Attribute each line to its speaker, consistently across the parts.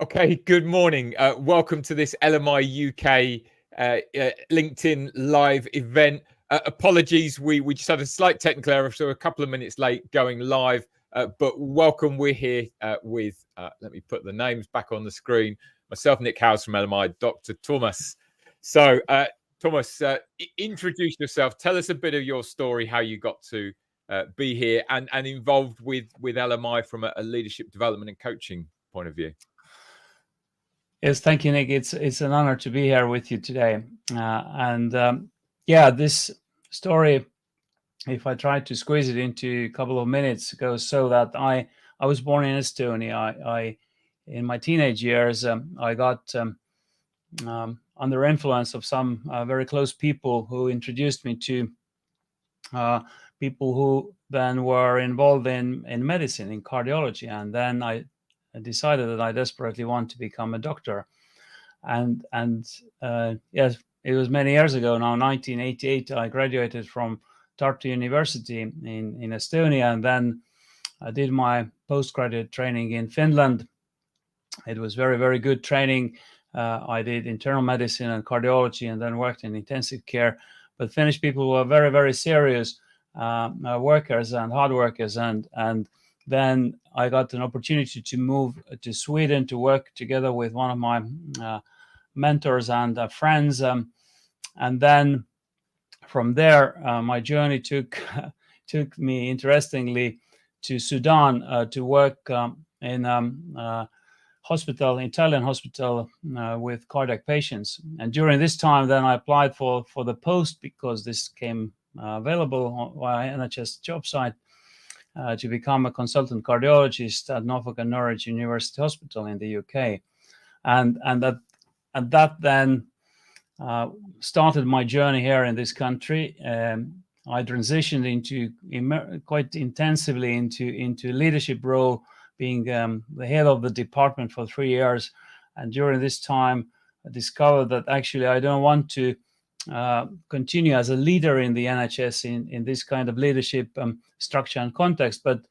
Speaker 1: Okay, good morning. Welcome to this LMI UK LinkedIn live event. Apologies, we just had a slight technical error, so a couple of minutes late going live. But welcome, we're here with, let me put the names back on the screen, myself, Nick Howes from LMI, Dr. Toomas. So, Toomas, introduce yourself. Tell us a bit of your story, how you got to be here and involved with LMI from a leadership development and coaching point of view.
Speaker 2: Yes, thank you, Nick. It's an honor to be here with you today. This story, if I try to squeeze it into a couple of minutes, goes so that I was born in Estonia. I in my teenage years, I got under influence of some very close people who introduced me to people who then were involved in medicine, in cardiology, and then I decided that I desperately want to become a doctor. And yes, it was many years ago now, 1988. I graduated from Tartu University in Estonia, and then I did my postgraduate training in Finland. It was very, very good training. I did internal medicine and cardiology, and then worked in intensive care. But Finnish people were very, very serious workers and hard workers, and then I got an opportunity to move to Sweden to work together with one of my mentors and friends. And then from there, my journey took me, interestingly, to Sudan to work in Italian hospital with cardiac patients. And during this time, then I applied for the post because this came available via NHS job site. To become a consultant cardiologist at Norfolk and Norwich University Hospital in the UK, and that then started my journey here in this country. I transitioned into quite intensively into leadership role, being the head of the department for 3 years, and during this time I discovered that actually I don't want to continue as a leader in the NHS in this kind of leadership structure and context, but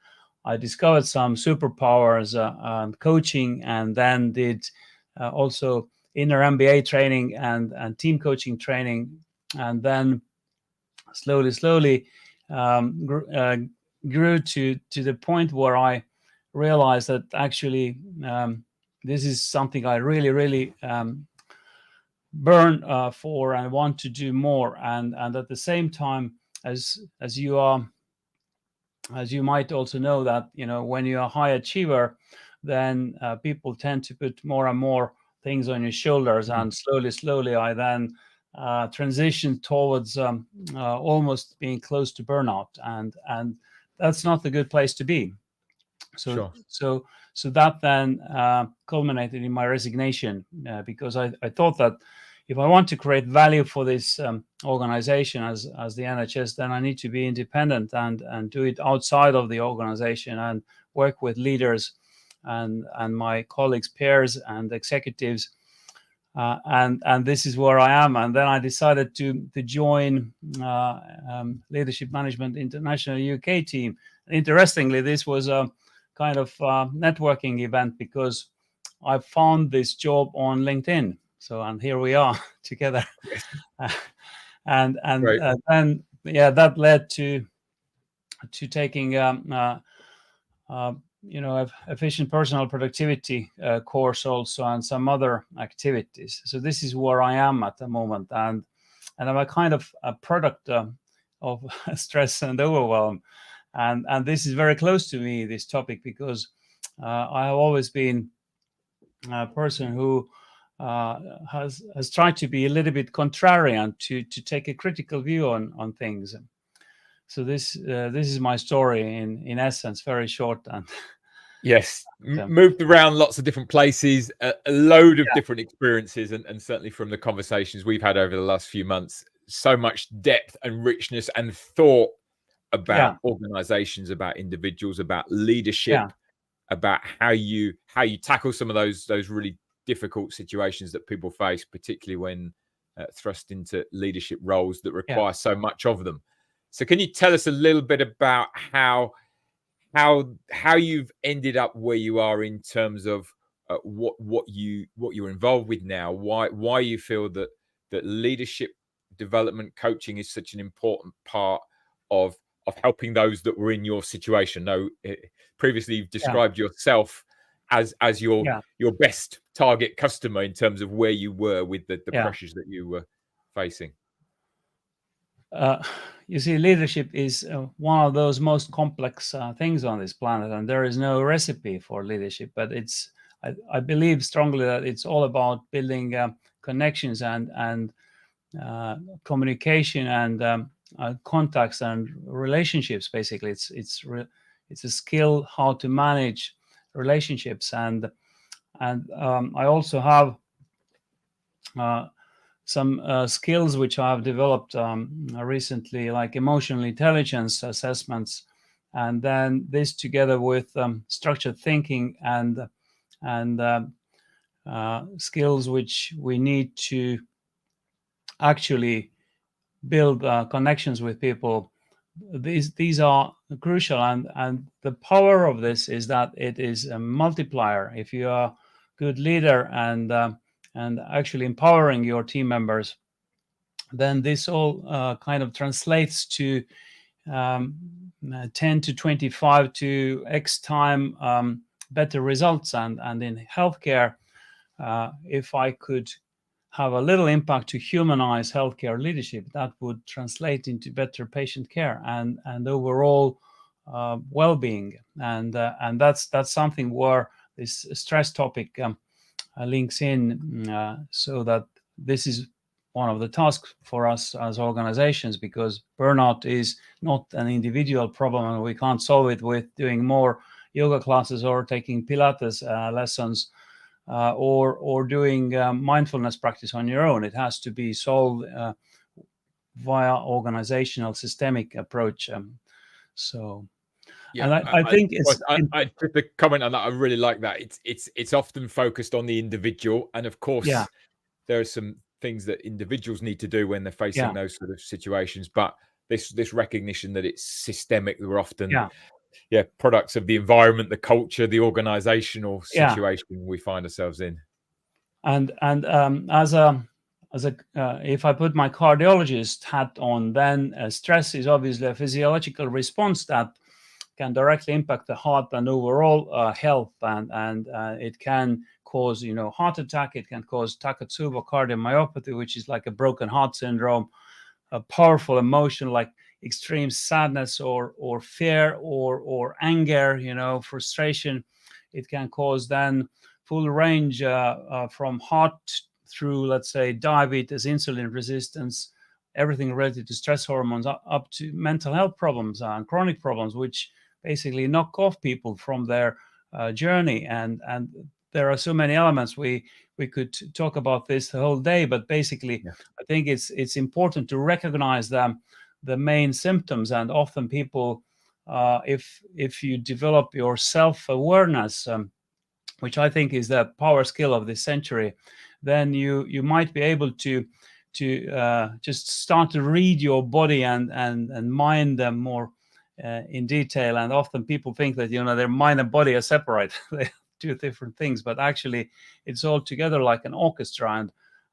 Speaker 2: I discovered some superpowers and coaching, and then did also inner MBA training and team coaching training, and then slowly grew to the point where I realized that actually this is something I really burn for and want to do more, and at the same time, as you might also know, that when you're a high achiever, then people tend to put more and more things on your shoulders, and slowly I then transitioned towards almost being close to burnout, and that's not a good place to be. So that then culminated in my resignation, because I thought that if I want to create value for this organization as the NHS, then I need to be independent and do it outside of the organization and work with leaders and my colleagues, peers, and executives. And this is where I am. And then I decided to join Leadership Management International UK team. Interestingly, this was a kind of networking event because I found this job on LinkedIn. And here we are together. And then that led to taking efficient personal productivity course also, and some other activities. So this is where I am at the moment, and I'm a kind of a product of stress and overwhelm, and this is very close to me, this topic, because I have always been a person who has tried to be a little bit contrarian, to take a critical view on things. So this is my story in essence, very short. And
Speaker 1: yes, moved around lots of different places, a load of different experiences, and certainly from the conversations we've had over the last few months, so much depth and richness and thought about organizations, about individuals, about leadership, about how you tackle some of those really difficult situations that people face, particularly when thrust into leadership roles that require so much of them. So can you tell us a little bit about how you've ended up where you are in terms of what you're involved with now, why you feel that leadership development coaching is such an important part of helping those that were in your situation. Now, previously you've described yourself as your best target customer in terms of where you were with the pressures that you were facing.
Speaker 2: You see, leadership is one of those most complex things on this planet, and there is no recipe for leadership. But I believe strongly that it's all about building connections and communication and contacts and relationships. Basically, it's a skill how to manage relationships, and I also have some skills which I've developed recently, like emotional intelligence assessments, and then this together with structured thinking and skills which we need to actually build connections with people. These are crucial, and the power of this is that it is a multiplier. If you are a good leader and actually empowering your team members, then this all kind of translates to 10 to 25 to X time better results. And in healthcare, if I could have a little impact to humanize healthcare leadership, that would translate into better patient care and overall well-being. And that's something where this stress topic links in, so that this is one of the tasks for us as organizations, because burnout is not an individual problem, and we can't solve it with doing more yoga classes or taking Pilates lessons or doing mindfulness practice on your own. It has to be solved via organizational systemic approach.
Speaker 1: Yeah,
Speaker 2: and I think it's
Speaker 1: just a comment on that. I really like that. It's often focused on the individual, and of course, there are some things that individuals need to do when they're facing those sort of situations. But this recognition that it's systemic, we're often products of the environment, the culture, the organizational situation we find ourselves in.
Speaker 2: And as a if I put my cardiologist hat on, then stress is obviously a physiological response that can directly impact the heart and overall health, and it can cause heart attack. It can cause Takotsubo cardiomyopathy, which is like a broken heart syndrome, a powerful emotion like extreme sadness or fear or anger, frustration. It can cause then full range from heart through, let's say, diabetes, insulin resistance, everything related to stress hormones, up to mental health problems and chronic problems, which basically knock off people from their journey. And there are so many elements. We could talk about this the whole day, but basically, I think it's important to recognize the main symptoms. And often people, if you develop your self-awareness, which I think is the power skill of this century, then you might be able to just start to read your body and mind them more in detail. And often people think that their mind and body are separate. They do different things, but actually it's all together like an orchestra,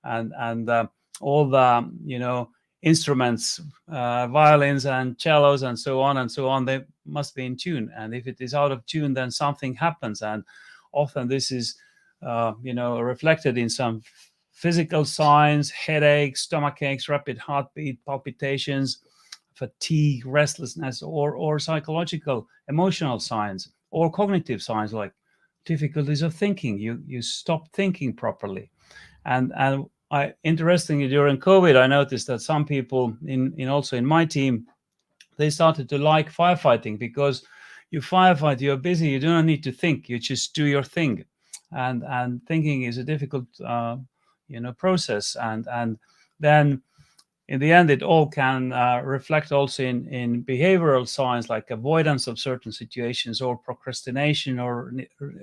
Speaker 2: and all the instruments, violins and cellos and so on, they must be in tune. And if it is out of tune, then something happens. And often this is reflected in some physical signs: headaches, stomach aches, rapid heartbeat, palpitations, fatigue, restlessness, or psychological, emotional signs, or cognitive signs like difficulties of thinking. You stop thinking properly. And interestingly, during COVID, I noticed that some people also in my team, they started to like firefighting, because you firefight, you're busy, you do not need to think, you just do your thing. And thinking is a difficult process, and then in the end it all can reflect also in behavioral signs like avoidance of certain situations, or procrastination, or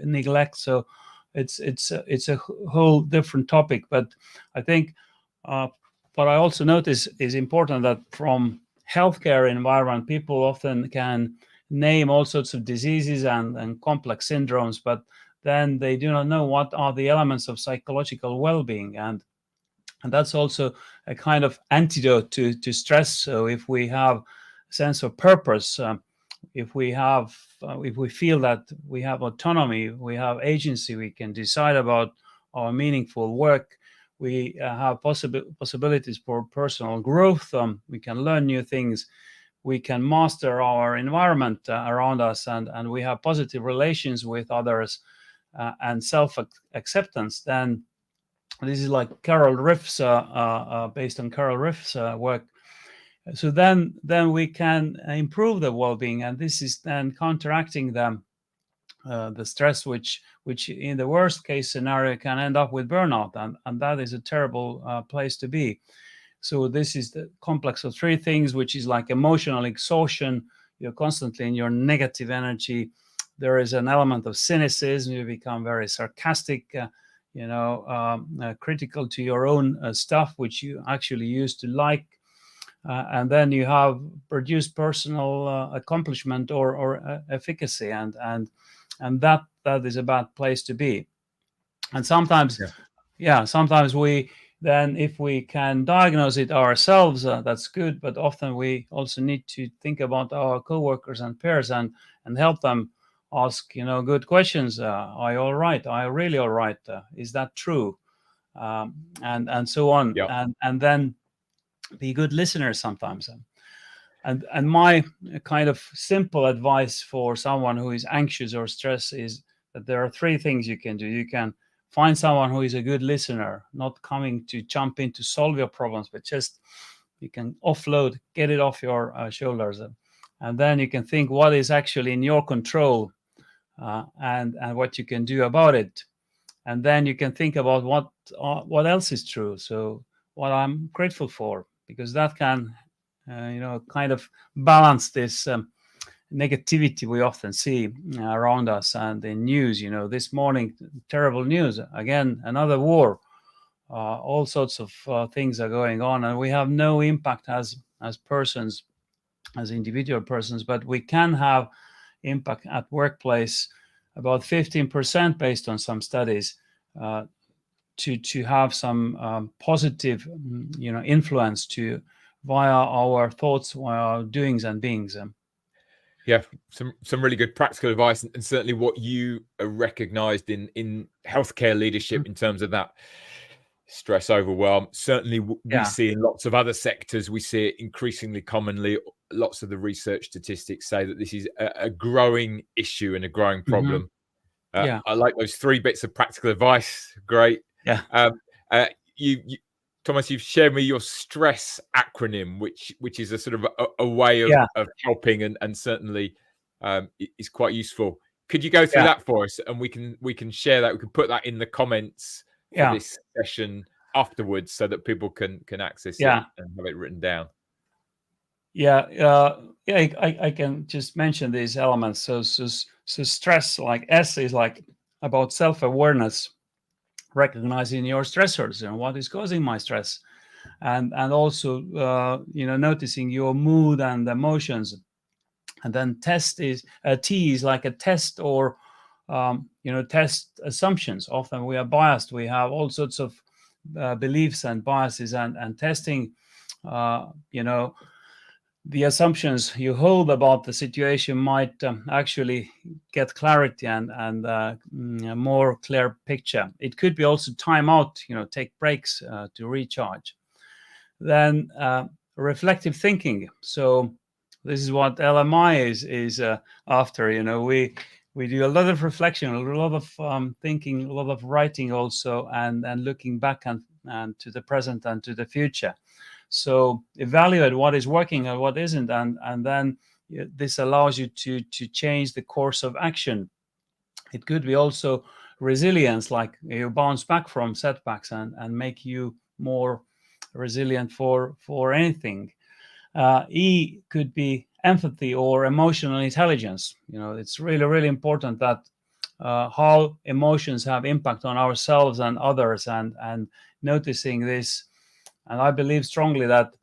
Speaker 2: neglect. So it's a whole different topic. But I think what I also notice is important, that from healthcare environment, people often can name all sorts of diseases and complex syndromes, but then they do not know what are the elements of psychological well-being, and that's also a kind of antidote to stress. So if we have a sense of purpose, if we feel that we have autonomy, we have agency, we can decide about our meaningful work, we have possibilities for personal growth, we can learn new things, we can master our environment around us, and we have positive relations with others, and self-acceptance, then this is like Carol Riff's, based on Carol Riff's work. So then we can improve the well-being, and this is then counteracting the stress, which in the worst case scenario can end up with burnout, and that is a terrible place to be. So this is the complex of three things, which is like emotional exhaustion. You're constantly in your negative energy. There is an element of cynicism. You become very sarcastic, critical to your own stuff, which you actually used to like. And then you have produced personal accomplishment or efficacy, and that is a bad place to be. And sometimes, sometimes we then, if we can diagnose it ourselves, that's good. But often we also need to think about our coworkers and peers and help them ask, good questions. Are you all right? Are you really all right? Is that true? And so on. And then be good listeners sometimes. And my kind of simple advice for someone who is anxious or stressed is that there are three things you can do. You can find someone who is a good listener, not coming to jump in to solve your problems, but just you can offload, get it off your shoulders. And then you can think what is actually in your control, and what you can do about it. And then you can think about what else is true. So what I'm grateful for, because that can, kind of balance this negativity we often see around us and in news. This morning, terrible news again, another war, all sorts of things are going on, and we have no impact as persons, as individual persons, but we can have impact at workplace, about 15% based on some studies, to have some positive influence via our thoughts, via our doings and beings.
Speaker 1: Yeah, some really good practical advice, and certainly what you recognized in healthcare leadership in terms of that stress overwhelm. Certainly we see in lots of other sectors, we see it increasingly commonly. Lots of the research statistics say that this is a growing issue and a growing problem. I like those 3 bits of practical advice. Great. Toomas, you've shared me your stress acronym, which is a sort of a way of helping, and certainly is quite useful. Could you go through that for us, and we can share that? We can put that in the comments for this session afterwards, so that people can access it and have it written down.
Speaker 2: I can just mention these elements. So stress, like S, is like about self-awareness, recognizing your stressors and what is causing my stress, and also noticing your mood and emotions. And then T is like a test, or test assumptions. Often we are biased, we have all sorts of beliefs and biases, and testing the assumptions you hold about the situation might actually get clarity and a more clear picture. It could be also time out, take breaks to recharge. Then reflective thinking. So this is what LMI is after. We do a lot of reflection, a lot of thinking, a lot of writing also, and looking back and to the present and to the future. So evaluate what is working and what isn't, and then this allows you to change the course of action. It could be also resilience, like you bounce back from setbacks and make you more resilient for anything. E could be empathy or emotional intelligence. It's really, really important that how emotions have impact on ourselves and others, and noticing this. And I believe strongly that,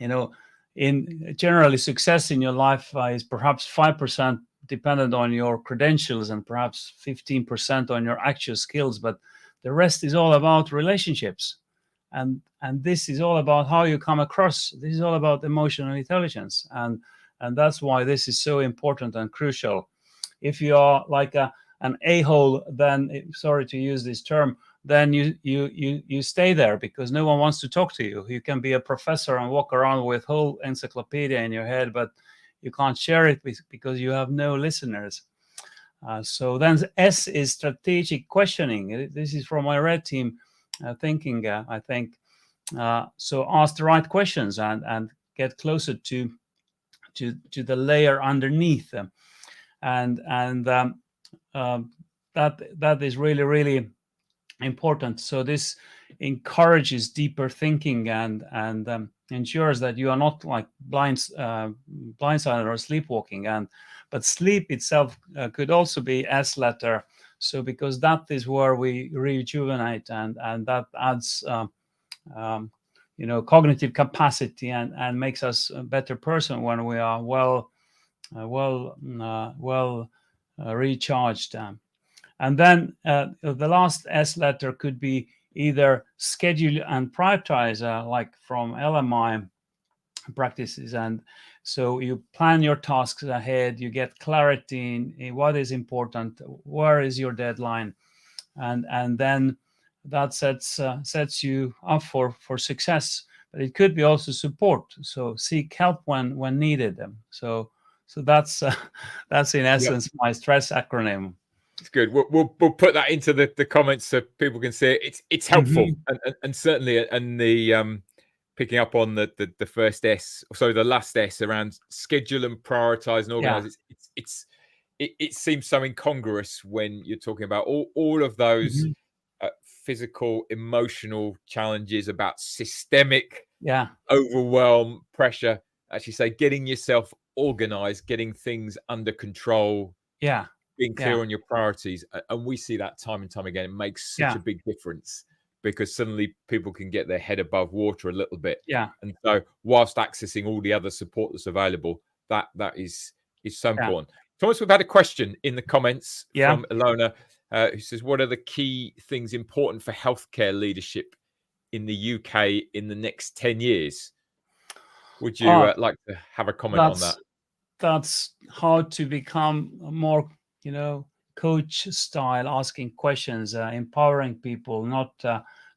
Speaker 2: in generally success in your life is perhaps 5% dependent on your credentials and perhaps 15% on your actual skills, but the rest is all about relationships. And this is all about how you come across. This is all about emotional intelligence. And that's why this is so important and crucial. If you are like an a-hole, then, sorry to use this term, then you stay there because no one wants to talk to you. You can be a professor and walk around with whole encyclopedia in your head, but you can't share it because you have no listeners. So then S is strategic questioning. This is from my red team thinking, I think. So ask the right questions and get closer to the layer underneath. That is really, really important. So this encourages deeper thinking and ensures that you are not like blindsided or sleepwalking. But sleep itself could also be S letter. So because that is where we rejuvenate and that adds cognitive capacity and makes us a better person when we are well recharged. And then the last S letter could be either schedule and prioritize, like from LMI practices. And so you plan your tasks ahead, you get clarity in what is important, where is your deadline, and then that sets you up for success. But it could be also support. So seek help when needed. So that's in essence my STRESS acronym.
Speaker 1: It's good. We'll put that into the comments so people can see it. It's helpful, and certainly, and the picking up on the first S, so the last S around schedule and prioritize and organize. It seems so incongruous when you're talking about all of those physical, emotional challenges about systemic overwhelm, pressure. Actually, say getting yourself organized, getting things under control. Being clear on your priorities, and we see that time and time again. It makes such a big difference because suddenly people can get their head above water a little bit. And so, whilst accessing all the other support that's available, that is so important. Toomas, we've had a question in the comments from Ilona, who says, "What are the key things important for healthcare leadership in the UK in the next 10 years?" Would you like to have a comment on that?
Speaker 2: That's how to become more, coach style, asking questions, empowering people, not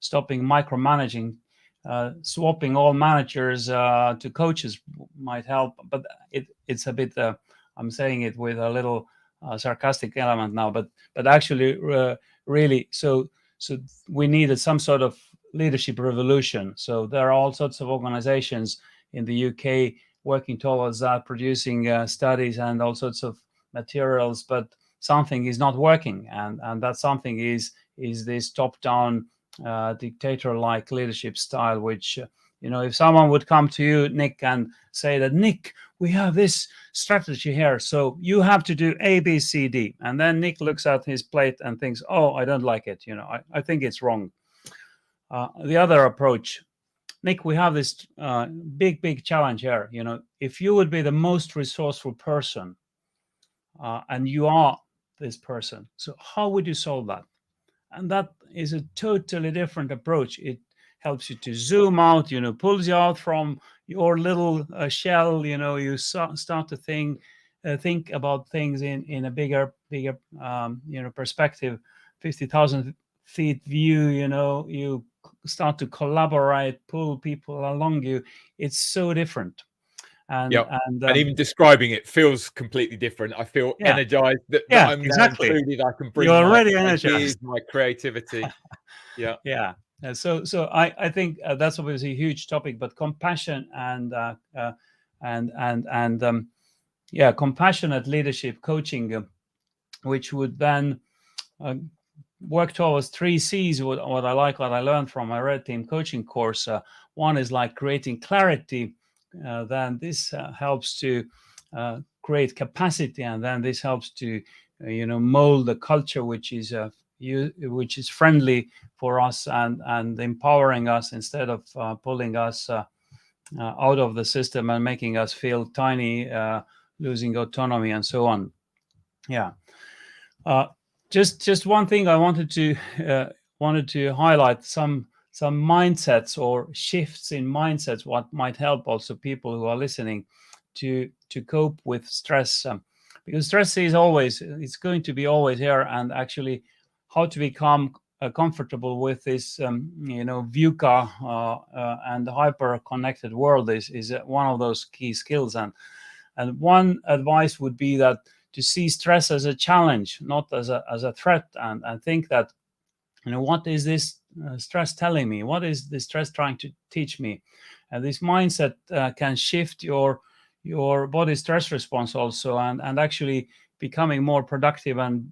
Speaker 2: stopping micromanaging. Swapping all managers to coaches might help, but it's a bit, I'm saying it with a little sarcastic element now, but actually really, so we needed some sort of leadership revolution. So there are all sorts of organizations in the UK working towards that, producing studies and all sorts of materials, but something is not working, and that something is this top-down dictator-like leadership style, which if someone would come to you, Nick, and say that, Nick, we have this strategy here, so you have to do A, B, C, D, and then Nick looks at his plate and thinks, oh, I don't like it, I think it's wrong. The other approach, Nick, we have this big challenge here. If you would be the most resourceful person, and you are this person, so how would you solve that? And that is a totally different approach. It helps you to zoom out, pulls you out from your little shell. You start to think about things in a bigger perspective, 50,000 feet view. You start to collaborate, pull people along you. It's so different. And
Speaker 1: even describing it feels completely different. I feel energized that I'm
Speaker 2: exactly
Speaker 1: included. I can bring
Speaker 2: You're already
Speaker 1: my
Speaker 2: energized.
Speaker 1: ideas, my creativity.
Speaker 2: So I think that's obviously a huge topic, but compassion and compassionate leadership coaching, which would then work towards 3 C's. What I learned from my Red Team coaching course. One is like creating clarity. Then this helps to create capacity, and then this helps to mold the culture which is friendly for us and empowering us instead of pulling us out of the system and making us feel tiny, losing autonomy and so on. Yeah. Just one thing I wanted to highlight, some mindsets or shifts in mindsets, what might help also people who are listening to cope with stress, because stress is always, it's going to be always here, and actually how to become comfortable with this VUCA and hyper connected world is one of those key skills. And one advice would be that to see stress as a challenge, not as a threat, and think that, what is this stress telling me? What is the stress trying to teach me? And this mindset can shift your body stress response also, and actually becoming more productive and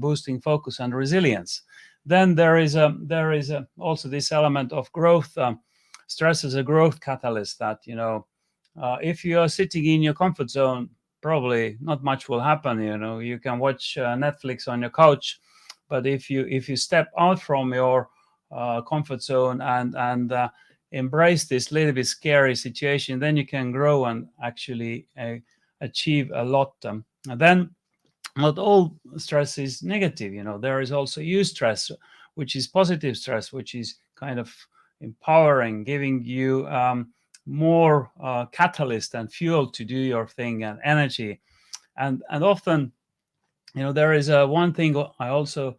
Speaker 2: boosting focus and resilience. Then there is also this element of growth. Stress is a growth catalyst that, if you are sitting in your comfort zone, probably not much will happen. You can watch Netflix on your couch, but if you step out from your comfort zone and embrace this little bit scary situation, then you can grow and actually achieve a lot. And then not all stress is negative. There is also eustress, which is positive stress, which is kind of empowering, giving you more catalyst and fuel to do your thing and energy. And often, there is one thing I also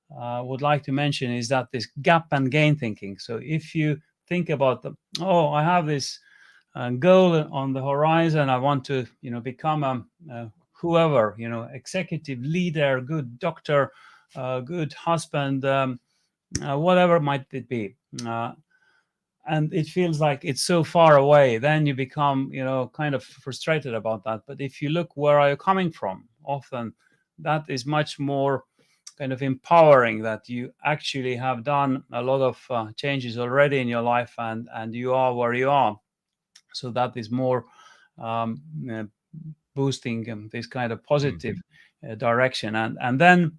Speaker 2: would like to mention, is that this gap and gain thinking. So if you think about I have this goal on the horizon, I want to become a whoever, executive leader, good doctor, good husband, whatever might it be, and it feels like it's so far away, then you become kind of frustrated about that. But if you look, where are you coming from, often that is much more kind of empowering, that you actually have done a lot of changes already in your life, and you are where you are. So that is more boosting this kind of positive direction. And then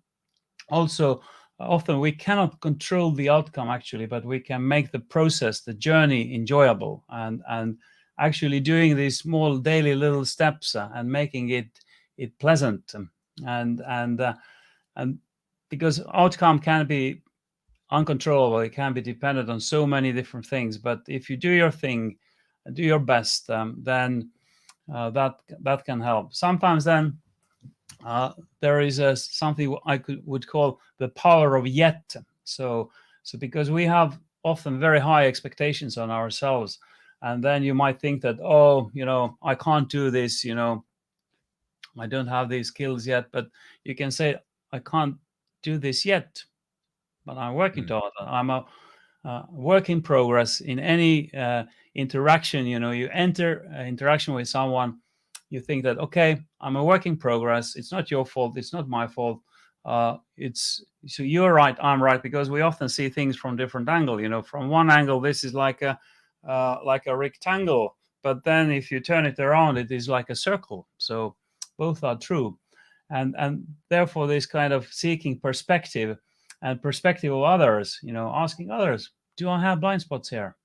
Speaker 2: also, often we cannot control the outcome actually, but we can make the process, the journey, enjoyable, and actually doing these small daily little steps and making it pleasant. And because outcome can be uncontrollable, it can be dependent on so many different things, but if you do your thing, do your best, then that can help. Sometimes then there is something I would call the power of yet. So because we have often very high expectations on ourselves, and then you might think that, I can't do this, I don't have these skills yet. But you can say, I can't do this yet, but I'm working toward it. I'm a work in progress. In any interaction, you enter interaction with someone, you think that, okay, I'm a work in progress. It's not your fault. It's not my fault. So you're right, I'm right, because we often see things from different angle. From one angle, this is like a rectangle, but then if you turn it around, it is like a circle. So both are true, and therefore this kind of seeking perspective and perspective of others, asking others, do I have blind spots here?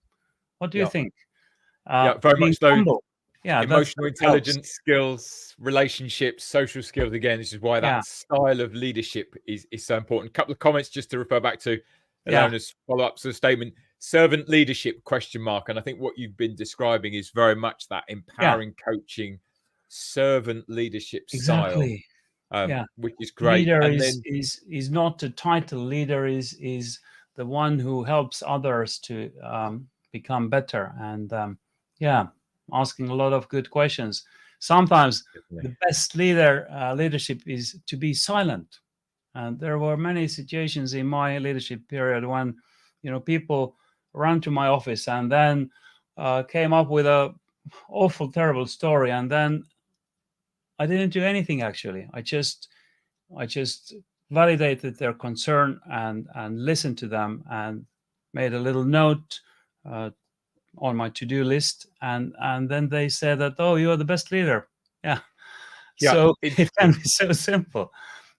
Speaker 2: What do you think?
Speaker 1: Very
Speaker 2: Being
Speaker 1: much so.
Speaker 2: humble. Yeah,
Speaker 1: Emotional
Speaker 2: that helps.
Speaker 1: intelligence skills, relationships, social skills. Again, this is why that
Speaker 2: Yeah.
Speaker 1: style of leadership is so important. A couple of comments just to refer back to Ilona's follow-up to the statement. Servant leadership ? And I think what you've been describing is very much that empowering, coaching, servant leadership style,
Speaker 2: Exactly.
Speaker 1: which is great.
Speaker 2: Leader
Speaker 1: And
Speaker 2: is not a title. Leader is the one who helps others to become better, and asking a lot of good questions. Sometimes the best leadership is to be silent. And there were many situations in my leadership period when people ran to my office and then came up with a awful, terrible story, and then I didn't do anything actually. I just validated their concern and listened to them and made a little note on my to-do list, and then they said that, oh, you are the best leader. So it can be so simple.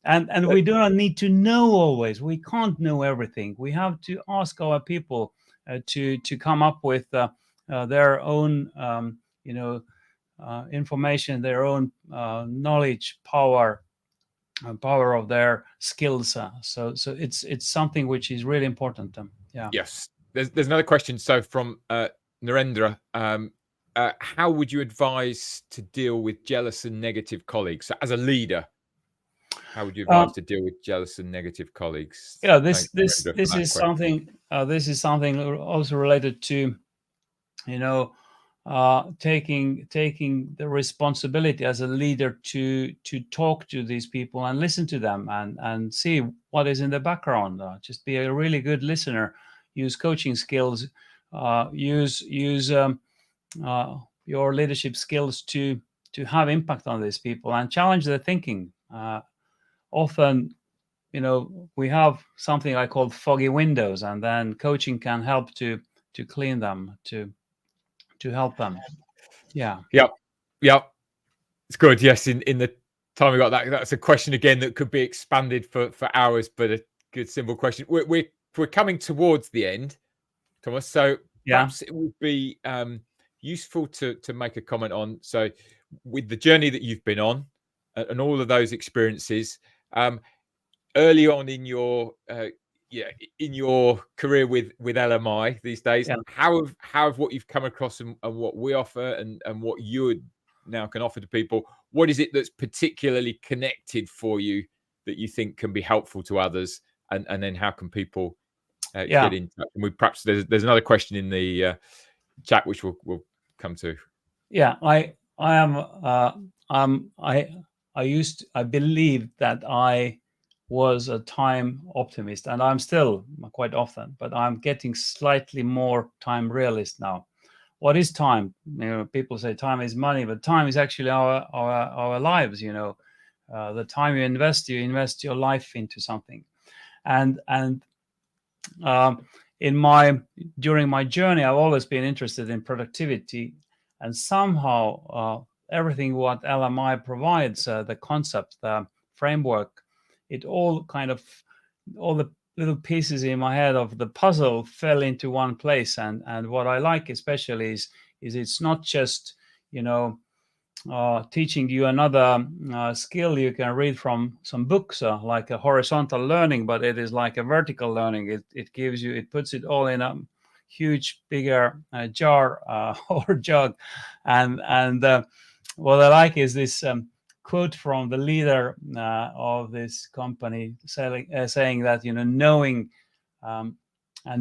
Speaker 2: And we do not need to know always. We can't know everything. We have to ask our people to come up with their own information, their own knowledge, power, power of their skills. So it's something which is really important. Yeah.
Speaker 1: Yes. There's another question. So from Narendra, how would you advise to deal with jealous and negative colleagues? So as a leader, how would you advise to deal with jealous and negative colleagues?
Speaker 2: Yeah,
Speaker 1: Thanks,
Speaker 2: this
Speaker 1: Narendra, for that
Speaker 2: is
Speaker 1: question.
Speaker 2: something. This is something also related to, taking the responsibility as a leader to talk to these people and listen to them and see what is in the background. Just be a really good listener. Use coaching skills. Use your leadership skills to have impact on these people and challenge their thinking. Often, we have something I call foggy windows, and then coaching can help to clean them, to help them. Yeah.
Speaker 1: Yep. It's good. Yes. In the time we got that's a question again that could be expanded for hours, but a good simple question. We're coming towards the end, Toomas. So perhaps it would be useful to make a comment on, so with the journey that you've been on and all of those experiences, early on in your career with LMI these days, how have what you've come across and what we offer and what you now can offer to people, what is it that's particularly connected for you that you think can be helpful to others, and then how can people get in touch? And we perhaps there's another question in the chat which we'll come to.
Speaker 2: Yeah, I believe that I was a time optimist, and I'm still quite often, but I'm getting slightly more time realist now. What is time? People say time is money, but time is actually our lives. The time you invest your life into something, and during my journey, I've always been interested in productivity, and somehow everything what LMI provides, the concept, the framework, it all the little pieces in my head of the puzzle fell into one place. And what I like especially is it's not just teaching you another skill you can read from some books, like a horizontal learning, but it is like a vertical learning. It puts it all in a huge, bigger jar or jug. And what I like is this quote from the leader of this company saying that, knowing and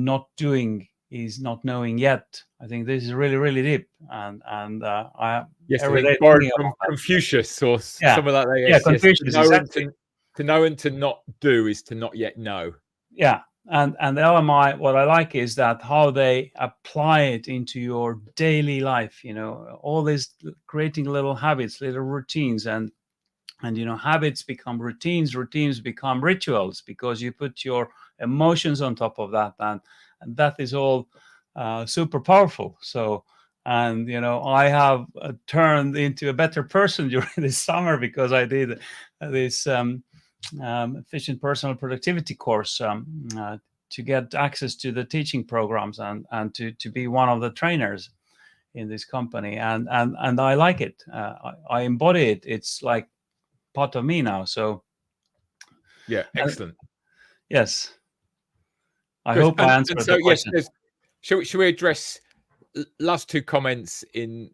Speaker 2: not doing is not knowing yet. I think this is really, really deep, and I
Speaker 1: every day borrowed from Confucius or something like that. Yes,
Speaker 2: Confucius.
Speaker 1: To know, exactly. To know and to not do is to not yet know.
Speaker 2: Yeah, and the LMI, what I like is that how they apply it into your daily life. All these creating little habits, little routines, and habits become routines become rituals, because you put your emotions on top of that, and that is all super powerful. So, and I have turned into a better person during this summer because I did this efficient personal productivity course to get access to the teaching programs and to be one of the trainers in this company, and I like it. I embody it. It's like part of me now. So
Speaker 1: yeah, excellent.
Speaker 2: Yes, I hope I answered the question.
Speaker 1: Yes, should we address last two comments in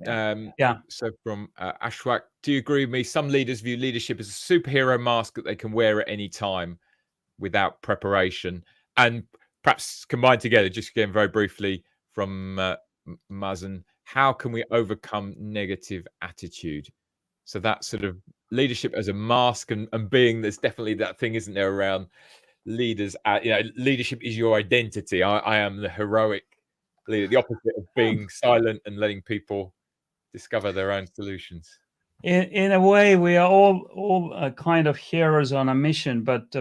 Speaker 1: so from Ashwak? Do you agree with me? Some leaders view leadership as a superhero mask that they can wear at any time without preparation. And perhaps combined together, just again very briefly from Mazen, how can we overcome negative attitude? So that sort of leadership as a mask, and being, there's definitely that thing, isn't there, around leaders? Leadership is your identity. I am the heroic leader, the opposite of being silent and letting people discover their own solutions.
Speaker 2: In a way, we are all kind of heroes on a mission, but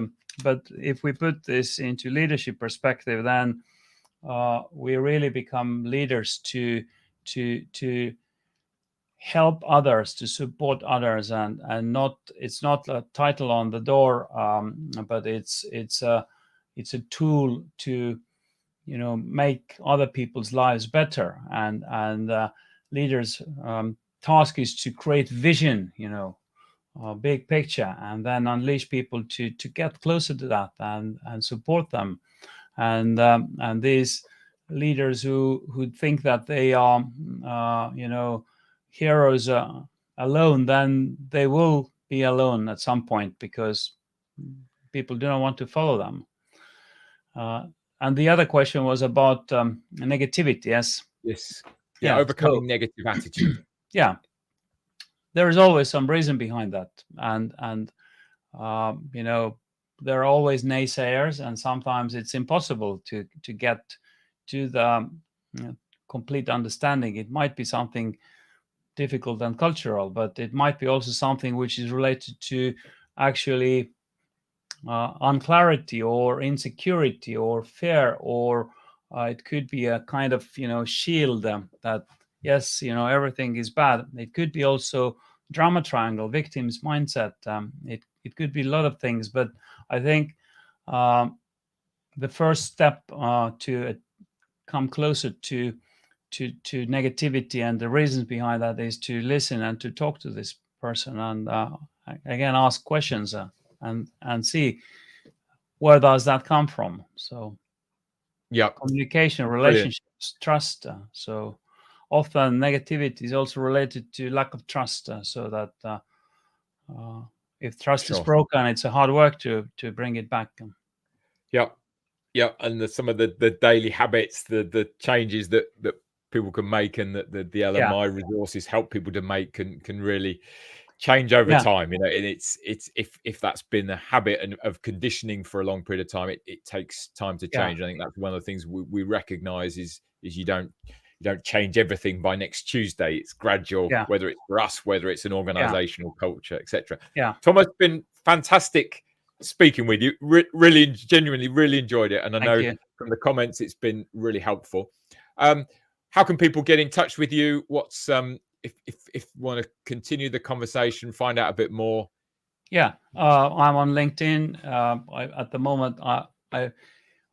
Speaker 2: if we put this into leadership perspective, then we really become leaders to help others, to support others, and not, it's not a title on the door, but it's a tool to make other people's lives better. And leaders task is to create vision, big picture, and then unleash people to get closer to that and support them. And these leaders who think that they are heroes alone, then they will be alone at some point, because people do not want to follow them. And the other question was about negativity. Yes.
Speaker 1: Yeah, overcoming negative attitude.
Speaker 2: Yeah, there is always some reason behind that, and there are always naysayers, and sometimes it's impossible to get to the complete understanding. It might be something difficult and cultural, but it might be also something which is related to actually unclarity or insecurity or fear, or it could be a kind of shield that yes, everything is bad. It could be also drama triangle, victim's mindset. It could be a lot of things, but I think the first step to come closer to negativity and the reasons behind that is to listen and to talk to this person, and again ask questions and see where does that come from. So
Speaker 1: yeah,
Speaker 2: communication, relationships, trust. So often negativity is also related to lack of trust. So that if trust is broken, it's a hard work to bring it back.
Speaker 1: Yeah, and some of the daily habits, the changes that people can make, and that the LMI resources help people to make can really change over time. And it's if that's been a habit of conditioning for a long period of time, it takes time to change. I think that's one of the things we recognize is you don't change everything by next Tuesday. It's gradual, whether it's for us, whether it's an organizational culture, etc. Toomas, been fantastic speaking with you. Really, genuinely, really enjoyed it, and I know from the comments it's been really helpful. How can people get in touch with you? What's if you want to continue the conversation, find out a bit more?
Speaker 2: I'm on LinkedIn. At the moment, I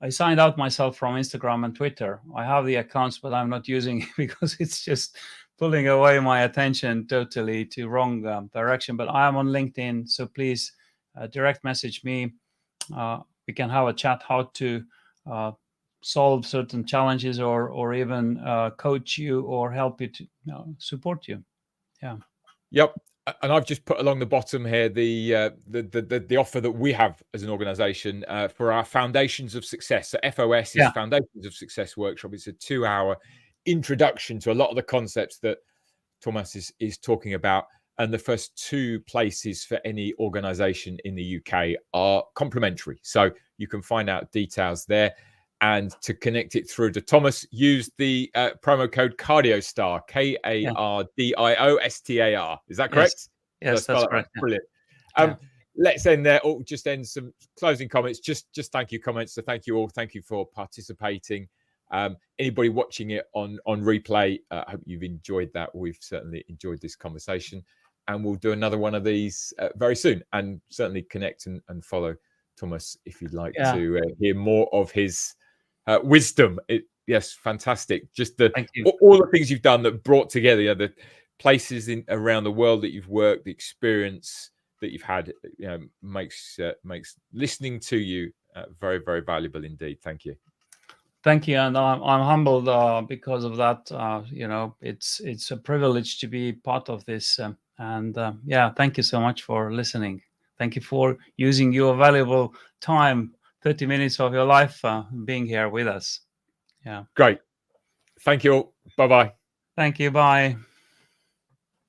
Speaker 2: signed out myself from Instagram and Twitter. I have the accounts, but I'm not using it because it's just pulling away my attention totally to wrong direction. But I am on LinkedIn, so please direct message me. We can have a chat how to solve certain challenges, or even coach you or help you to support you.
Speaker 1: Yep. And I've just put along the bottom here the offer that we have as an organization for our Foundations of Success. So FOS is Foundations of Success workshop. It's a 2-hour introduction to a lot of the concepts that Toomas is talking about. And the first 2 places for any organization in the UK are complimentary. So you can find out details there. And to connect it through to Toomas, use the promo code CardioStar, KARDIOSTAR. Is that correct?
Speaker 2: Yes, that's correct.
Speaker 1: Brilliant. Let's end there. Or just end some closing comments. Just thank you comments. So thank you all. Thank you for participating. Anybody watching it on replay, I hope you've enjoyed that. We've certainly enjoyed this conversation, and we'll do another one of these very soon. And certainly connect and follow Toomas if you'd like to hear more of his wisdom. Yes, fantastic. Just all the things you've done that brought together the places around the world that you've worked, the experience that you've had, makes listening to you very, very valuable indeed. Thank you.
Speaker 2: Thank you, and I'm humbled because of that. It's a privilege to be part of this, and thank you so much for listening. Thank you for using your valuable time, 30 minutes of your life, being here with us.
Speaker 1: Great. Thank you all. Bye-bye.
Speaker 2: Thank you. Bye.